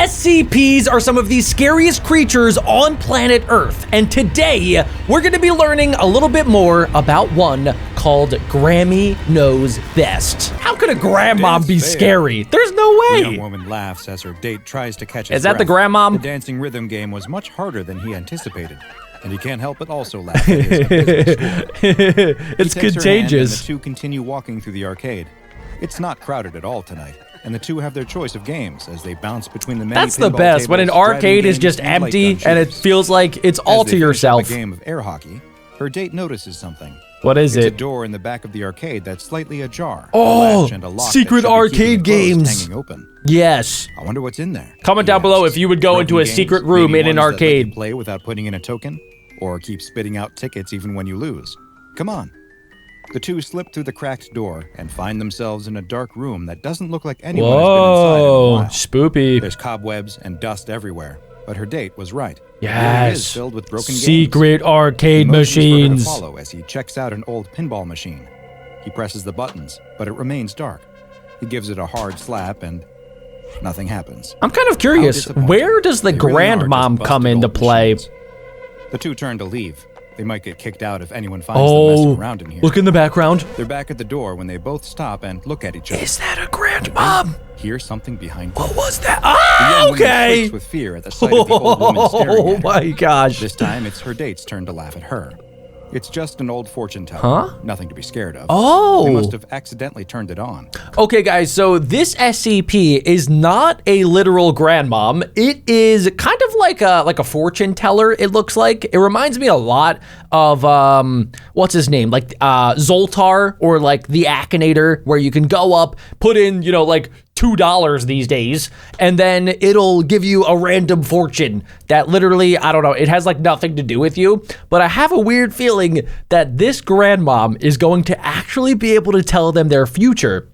SCPs are some of the scariest creatures on planet Earth, and today we're going to be learning a little bit more about one called Grammy Knows Best. How could a grandmom be scary? There's no way. The young woman laughs as her date tries to catch his breath. Is that the grandmom? The dancing rhythm game was much harder than he anticipated, and he can't help but also laugh at his abysmal score. It's contagious. And the two continue walking through the arcade. It's not crowded at all tonight, and the two have their choice of games as they bounce between the many That's the best, tables, when an arcade is just empty and it feels like it's all to yourself. A game of air hockey, her date notices something. What is it's it? A door in the back of the arcade that's slightly ajar. Oh, secret arcade games. Hanging open. Yes. I wonder what's in there. Comment down below if you would go into a secret room in an arcade. Play without putting in a token, or keep spitting out tickets even when you lose. Come on. The two slip through the cracked door and find themselves in a dark room that doesn't look like anyone has been inside in a while. Spoopy. There's cobwebs and dust everywhere, but her date was right. Yes. It is filled with broken secret games. arcade machines. To follow as he checks out an old pinball machine. He presses the buttons, but it remains dark. He gives it a hard slap and nothing happens. I'm kind of curious, where does the grandmom come into play? Machines. The two turn to leave. They might get kicked out if anyone finds them messing around in here. Look in the background. They're back at the door when they both stop and look at each other. Is that a grandmom? Hear something behind them. What was that? Ah, okay. Freaks with fear at the sight of the old woman staring at her. Oh my gosh. This time it's her date's turn to laugh at her. It's just an old fortune teller. Huh? Nothing to be scared of. Oh. They must have accidentally turned it on. Okay, guys, so this SCP is not a literal grandmom. It is kind of like a fortune teller, it looks like. It reminds me a lot of, what's his name? Like Zoltar or like the Akinator, where you can go up, put in, you know, like $2 these days, and then it'll give you a random fortune that literally, I don't know, it has like nothing to do with you. But I have a weird feeling that this grandmom is going to actually be able to tell them their future.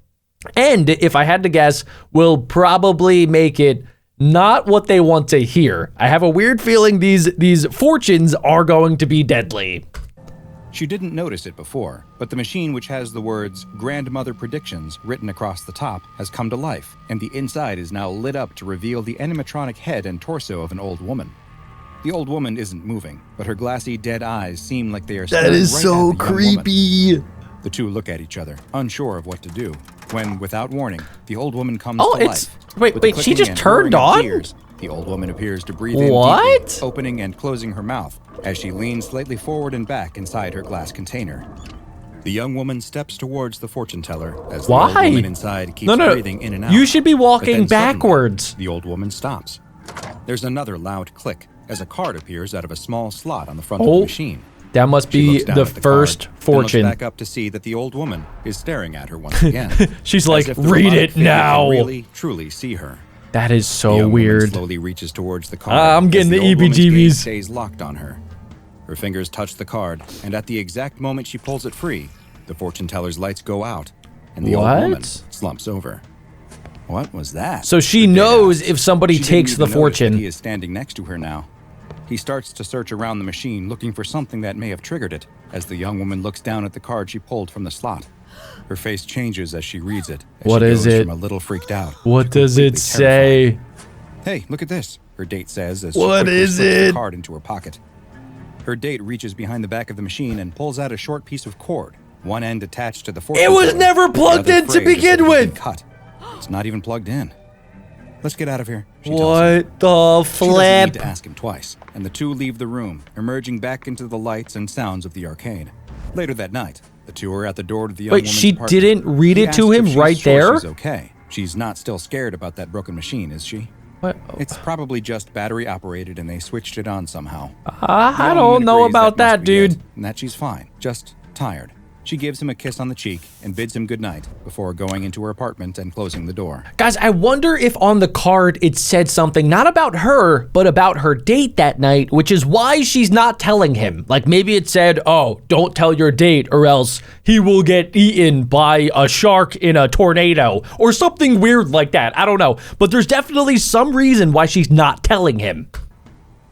And if I had to guess, will probably make it not what they want to hear. I have a weird feeling these fortunes are going to be deadly. She didn't notice it before, but the machine, which has the words Grandmother Predictions written across the top, has come to life, and the inside is now lit up to reveal the animatronic head and torso of an old woman. The old woman isn't moving, but her glassy, dead eyes seem like they are staring right at the young woman. That is so creepy. The two look at each other, unsure of what to do, when, without warning, the old woman comes to life. Wait, she just turned on? Ears, the old woman appears to breathe in deeply, opening and closing her mouth as she leans slightly forward and back inside her glass container. The young woman steps towards the fortune teller as the old woman inside keeps breathing in and out. You should be walking backwards. Suddenly, the old woman stops. There's another loud click as a card appears out of a small slot on the front of the machine. That must be the first fortune. Looks back up to see that the old woman is staring at her once again. She's like, read it now. Really, truly see her. That is so weird. Slowly reaches towards the card. I'm getting the EBGBs. Stays locked on her. Her fingers touch the card, and at the exact moment she pulls it free, the fortune teller's lights go out, and the old woman slumps over. What was that? So she knows if somebody takes the fortune. He is standing next to her now. He starts to search around the machine, looking for something that may have triggered it, as the young woman looks down at the card she pulled from the slot. Her face changes as she reads it. What is it? From a little freaked out. What does it say? Hey, look at this, her date says as she slips the card into her pocket. Her date reaches behind the back of the machine and pulls out a short piece of cord, one end attached to the fortune. It was never plugged in to begin with! Cut. It's not even plugged in. Let's get out of here, she tells him. The flip? She doesn't need to ask him twice, and the two leave the room, emerging back into the lights and sounds of the arcade. Later that night, the two are at the door to the young woman's apartment. She didn't read it to him right there? She's okay. She's not still scared about that broken machine, is she? What? It's probably just battery operated and they switched it on somehow. I don't know about that, dude. And that she's fine, just tired. She gives him a kiss on the cheek and bids him goodnight before going into her apartment and closing the door. Guys, I wonder if on the card it said something not about her, but about her date that night, which is why she's not telling him. Like maybe it said, oh, don't tell your date or else he will get eaten by a shark in a tornado or something weird like that. I don't know. But there's definitely some reason why she's not telling him.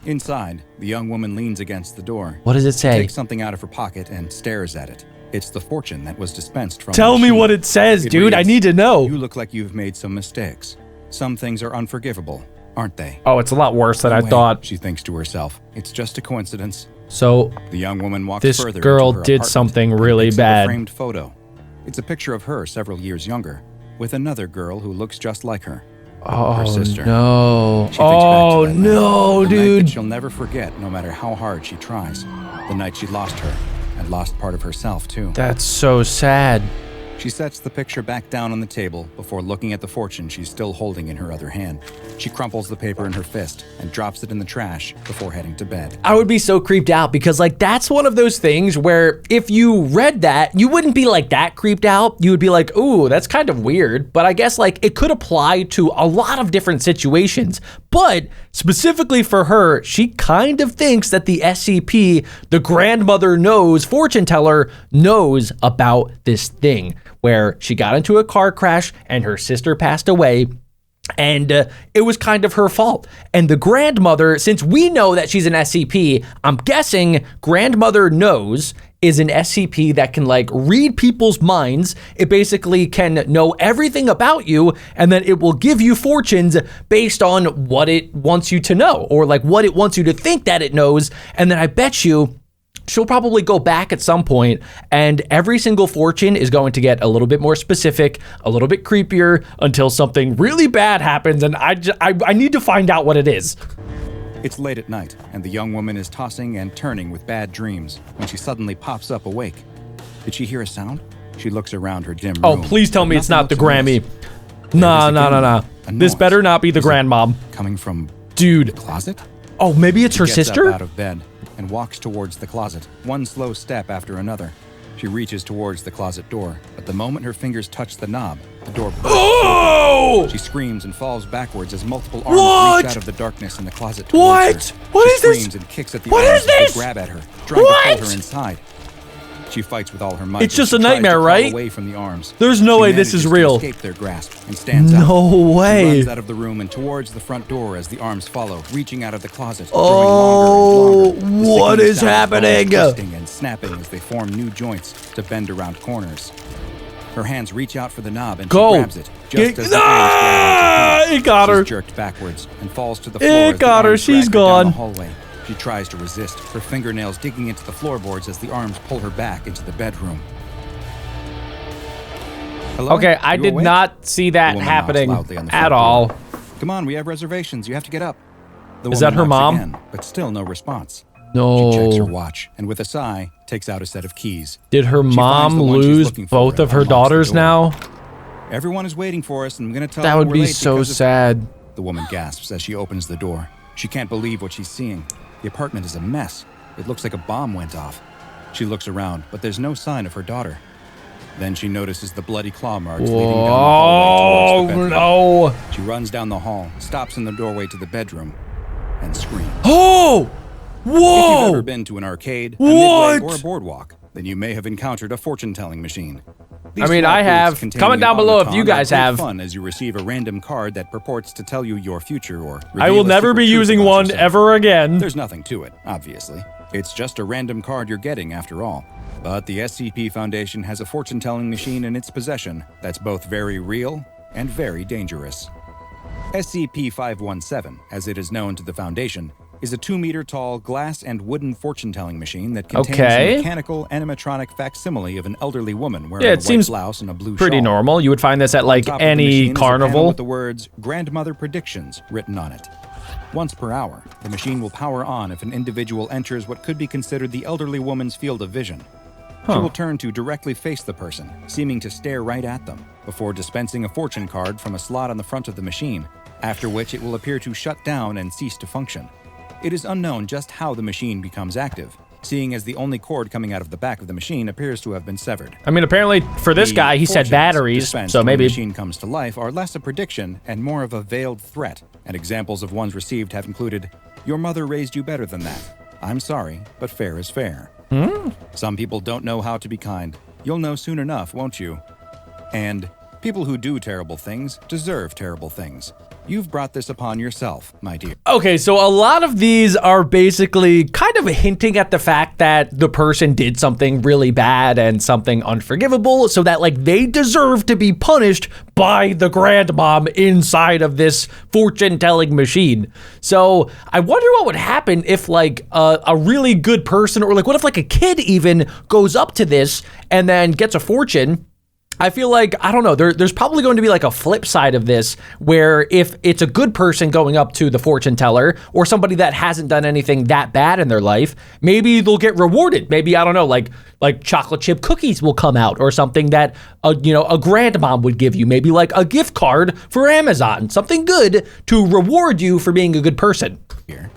Inside, the young woman leans against the door. What does it say? She takes something out of her pocket and stares at it. It's the fortune that was dispensed from Tell me what it says, dude. I need to know. You look like you've made some mistakes. Some things are unforgivable. aren't they? Oh, it's a lot worse than No I way, thought. she thinks to herself. It's just a coincidence. So The young woman walks this further girl into her did apartment something and really picks up bad. a framed photo. It's a picture of her several years younger, with another girl who looks just like her. Her sister. No. She thinks back to that No, night, the night dude. that she'll never forget, no matter how hard she tries. The night she lost her, and lost part of herself too. That's so sad. She sets the picture back down on the table before looking at the fortune she's still holding in her other hand. She crumples the paper in her fist and drops it in the trash before heading to bed. I would be so creeped out because like that's one of those things where if you read that, you wouldn't be like that creeped out. You would be like, ooh, that's kind of weird. But I guess like it could apply to a lot of different situations. But specifically for her, she kind of thinks that the SCP, the grandmother knows, fortune teller knows about this thing where she got into a car crash and her sister passed away. And it was kind of her fault. And the grandmother, since we know that she's an SCP, I'm guessing grandmother knows is an SCP that can like read people's minds. It basically can know everything about you, and then it will give you fortunes based on what it wants you to know or like what it wants you to think that it knows. And then I bet you she'll probably go back at some point and every single fortune is going to get a little bit more specific, a little bit creepier until something really bad happens. And I need to find out what it is. It's late at night, and the young woman is tossing and turning with bad dreams when she suddenly pops up awake. Did she hear a sound? She looks around her dim room. Oh, please tell me it's not the Grammy. Nah. Nah. This better not be the grandmom. Coming from Dude. the closet? Oh, maybe it's her She gets sister? up out of bed and walks towards the closet, one slow step after another. She reaches towards the closet door, but the moment her fingers touch the knob, the door bursts. Oh! She screams and falls backwards as multiple arms What? reach out of the darkness in the closet What? towards her. What She is this? screams and kicks at the What arms is as they this? grab at her, trying What? to pull her inside. She fights with all her might. It's as just she a tries nightmare, to crawl right? away from the arms. There's no She way this is manages to real. escape their grasp and stands up. No way. She runs out of the room and towards the front door as the arms follow, reaching out of the closet, Oh, growing longer and longer. what The is sticking sound of bones happening? twisting and snapping as they form new joints to bend around corners. Her hands reach out for the knob and Go. she grabs it. Just as the arms Ah, grab onto her. it got her. She's jerked backwards and falls to the floor. It as the got her. arms She's drag her down gone. the hallway. She tries to resist, her fingernails digging into the floorboards as the arms pull her back into the bedroom. Hello? Okay, I You did awake? not see The that woman happening knocks loudly on the front at door. all. Come on, we have reservations. You have to get up. The Is woman that her knocks mom? Again, but still no response. She checks her No. watch and with a sigh takes out a set of keys. Did her She finds mom the one she's lose looking for both of and her unlocks the daughters door. now? Everyone is waiting for us, and I'm going to tell That them would we're be late so because of-" sad. The woman gasps as she opens the door. She can't believe what she's seeing. The apartment is a mess. It looks like a bomb went off. She looks around, but there's no sign of her daughter. Then she notices the bloody claw marks leading down the hallway towards the bedroom. no. She runs down the hall, stops in the doorway to the bedroom, and screams. Oh! If you've Whoa! ever been to an arcade, a midway, What? or a boardwalk, then you may have encountered a fortune-telling machine. I mean, I have. Comment down below if you guys have. Fun as you receive a random card that purports to tell you your future or I reveal will a never secret be truth using about one yourself. ever again. There's nothing to it, obviously. It's just a random card you're getting after all. But the SCP Foundation has a fortune-telling machine in its possession that's both very real and very dangerous. SCP-517, as it is known to the Foundation, is a 2-meter-tall glass and wooden fortune-telling machine that contains Okay. a mechanical animatronic facsimile of an elderly woman wearing Yeah, a it white seems blouse and a blue Pretty shawl. normal. You would find this at like Top of the machine any is a panel carnival. with the words "Grandmother Predictions" written on it. Once per hour, the machine will power on if an individual enters what could be considered the elderly woman's field of vision. She will turn to directly face the person, seeming to stare right at them, before dispensing a fortune card from a slot on the front of the machine, after which it will appear to shut down and cease to function. It is unknown just how the machine becomes active, seeing as the only cord coming out of the back of the machine appears to have been severed. I mean, apparently for this The guy, he said fortunes batteries, dispensed so when maybe. the machine comes to life are less a prediction and more of a veiled threat, and examples of ones received have included, "Your mother raised you better than that. I'm sorry, but fair is fair." Some people don't know how to be kind. You'll know soon enough, won't you? And people who do terrible things deserve terrible things. You've brought this upon yourself, my dear. Okay, so a lot of these are basically kind of hinting at the fact that the person did something really bad and something unforgivable, so that like they deserve to be punished by the grandmom inside of this fortune-telling machine. So I wonder what would happen if like a really good person, or like what if like a kid even goes up to this and then gets a fortune. I feel like, I don't know, there's probably going to be like a flip side of this, where if it's a good person going up to the fortune teller, or somebody that hasn't done anything that bad in their life, maybe they'll get rewarded. Maybe, I don't know, like chocolate chip cookies will come out, or something that a grandmom would give you, maybe like a gift card for Amazon, something good to reward you for being a good person. Here.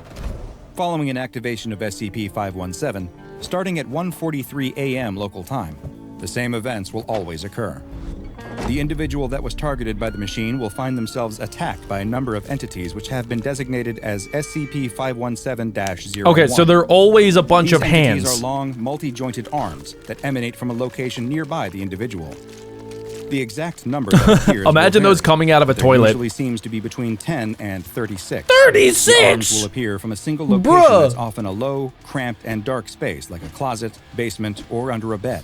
Following an activation of SCP-517, starting at 1:43 a.m. local time, the same events will always occur. The individual that was targeted by the machine will find themselves attacked by a number of entities which have been designated as SCP-517-01. Okay, so they're always a bunch of These hands. entities are long, multi-jointed arms that emanate from a location nearby the individual. The exact number that appears Imagine those coming out of a toilet. Usually seems to be between 10 and 36. 36! The arms will appear from a single location that's often a low, cramped, and dark space, like a closet, basement, or under a bed.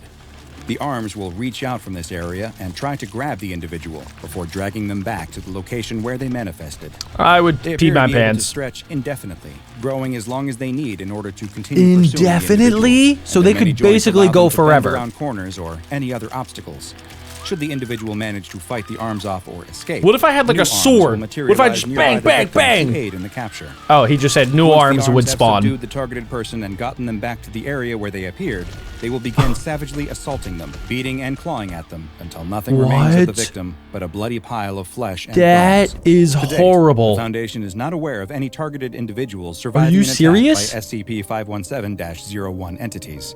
The arms will reach out from this area and try to grab the individual before dragging them back to the location where they manifested. I would They pee appear my to be able to pants. stretch indefinitely, growing as long as they need in order to continue pursuing the Indefinitely? individual, So and they the many could joints basically allow go them to bend forever. around corners or any other obstacles. Should the individual manage to fight the arms off or escape, What if I had like new a arms sword? will What if I materialize just nearby bang, the bang, victim to bang? aid in the capture. Oh, he just said new Once the arms would have spawn. subdued the targeted person and gotten them back to the area where they appeared, they will begin savagely assaulting them, beating and clawing at them until nothing remains of the What? victim but a bloody pile of flesh and That bones. is To date, horrible. The Foundation is not aware of any targeted individuals surviving you an attack serious? by SCP-517-01 entities.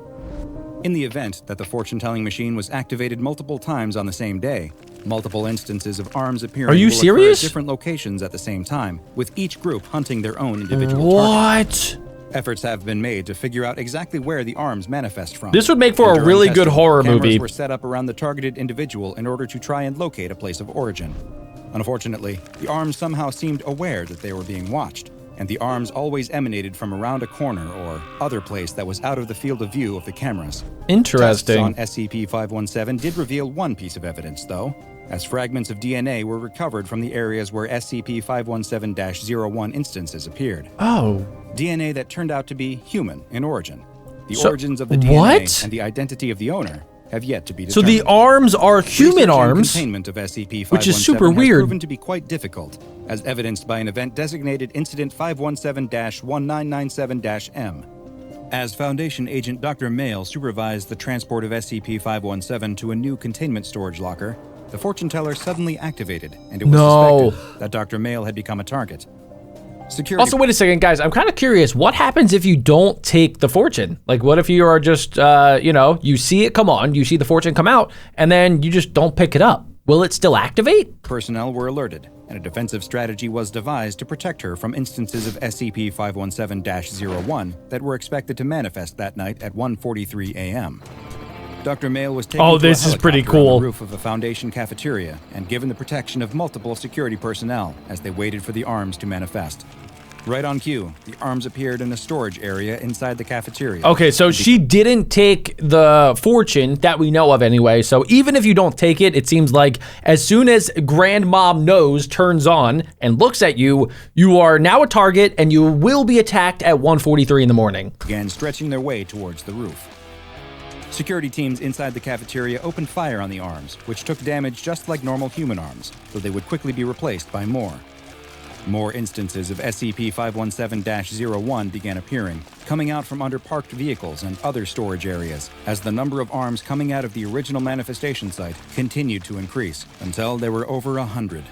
In the event that the fortune-telling machine was activated multiple times on the same day, multiple instances of arms appearing Are you will occur serious? at different locations at the same time, with each group hunting their own individual target. What? Efforts have been made to figure out exactly where the arms manifest from. This would make for And a during really good testing, horror cameras movie. were set up around the targeted individual in order to try and locate a place of origin. Unfortunately, the arms somehow seemed aware that they were being watched, and the arms always emanated from around a corner or other place that was out of the field of view of the cameras. Interesting. Tests on SCP-517 did reveal one piece of evidence, though, as fragments of DNA were recovered from the areas where SCP-517-01 instances appeared. Oh. DNA that turned out to be human in origin. The So- origins of the DNA what? and the identity of the owner have yet to be So determined. the arms are human Research and arms. containment of SCP-517 which is super has weird. proven to be quite difficult, as evidenced by an event designated Incident 517-1997-M. As Foundation Agent Dr. Mail supervised the transport of SCP-517 to a new containment storage locker, the fortune teller suddenly activated, and it was No. suspected that Dr. Mail had become a target. Security Also, wait a second, guys. I'm kind of curious. What happens if you don't take the fortune? Like, what if you are just, you see it come on, you see the fortune come out, and then you just don't pick it up? Will it still activate? personnel were alerted, and a defensive strategy was devised to protect her from instances of SCP-517-01 that were expected to manifest that night at 1:43 a.m. Dr. Mail was taken Oh, to a this is pretty helicopter on cool. the roof of a Foundation cafeteria and given the protection of multiple security personnel as they waited for the arms to manifest. Right on cue, the arms appeared in a storage area inside the cafeteria. Okay, so she didn't take the fortune that we know of anyway. So even if you don't take it, it seems like as soon as Grandmom Nose turns on and looks at you, you are now a target and you will be attacked at 1:43 in the morning. Began stretching their way towards the roof. Security teams inside the cafeteria opened fire on the arms, which took damage just like normal human arms, though they would quickly be replaced by more. More instances of SCP-517-01 began appearing, coming out from under parked vehicles and other storage areas, as the number of arms coming out of the original manifestation site continued to increase until there were over 100.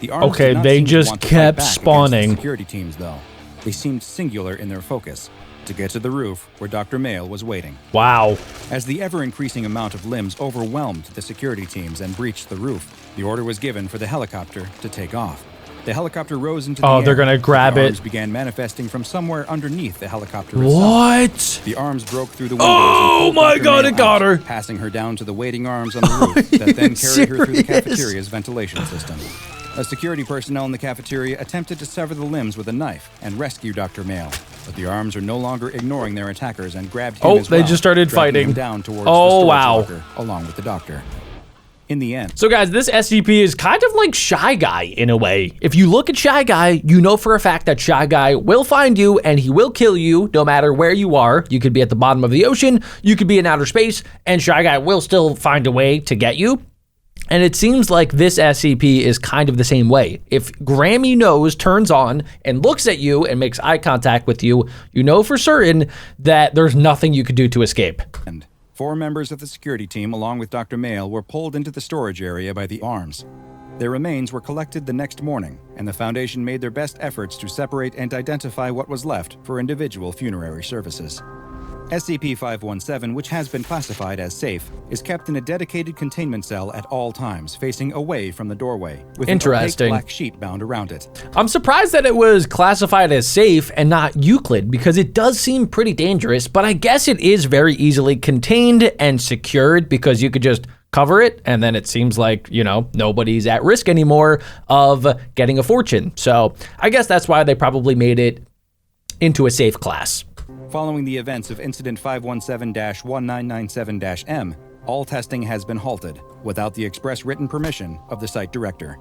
The arms Okay, did not they seem to just want to kept fight back against the spawning. security teams, though. They seemed singular in their focus, to get to the roof where Dr. Mail was waiting. Wow. As the ever-increasing amount of limbs overwhelmed the security teams and breached the roof, the order was given for the helicopter to take off. The helicopter rose into the air. Oh, they're gonna grab the it. arms began manifesting from somewhere underneath the helicopter itself. What? The arms broke through the windows. Oh and pulled my Dr. God, Mail it got out, her. passing her down to the waiting arms on the roof that then carried her through the serious? cafeteria's ventilation system. A security personnel in the cafeteria attempted to sever the limbs with a knife and rescue Dr. Mail, but the arms are no longer ignoring their attackers and grabbed him as well, they just started dragging fighting. him down towards the storage wow. locker, along with the doctor. In the end. So guys, this SCP is kind of like Shy Guy in a way. If you look at Shy Guy, you know for a fact that Shy Guy will find you and he will kill you no matter where you are. You could be at the bottom of the ocean, you could be in outer space, and Shy Guy will still find a way to get you. And it seems like this SCP is kind of the same way. If Grammy nose turns on and looks at you and makes eye contact with you, you know for certain that there's nothing you could do to escape. And 4 members of the security team, along with Dr. Mail, were pulled into the storage area by the arms. Their remains were collected the next morning, and the Foundation made their best efforts to separate and identify what was left for individual funerary services. SCP-517, which has been classified as safe, is kept in a dedicated containment cell at all times, facing away from the doorway, with an opaque black sheet bound around it. I'm surprised that it was classified as safe and not Euclid, because it does seem pretty dangerous, but I guess it is very easily contained and secured because you could just cover it, and then it seems like, you know, nobody's at risk anymore of getting a fortune. So I guess that's why they probably made it into a safe class. Following the events of Incident 517-1997-M, all testing has been halted without the express written permission of the site director.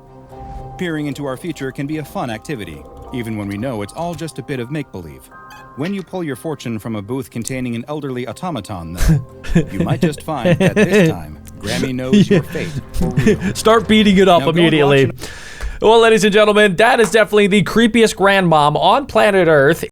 Peering into our future can be a fun activity, even when we know it's all just a bit of make-believe. When you pull your fortune from a booth containing an elderly automaton, though, you might just find that this time, Grammy knows your fate for real. Start beating it up immediately. Well, ladies and gentlemen, that is definitely the creepiest grandmom on planet Earth.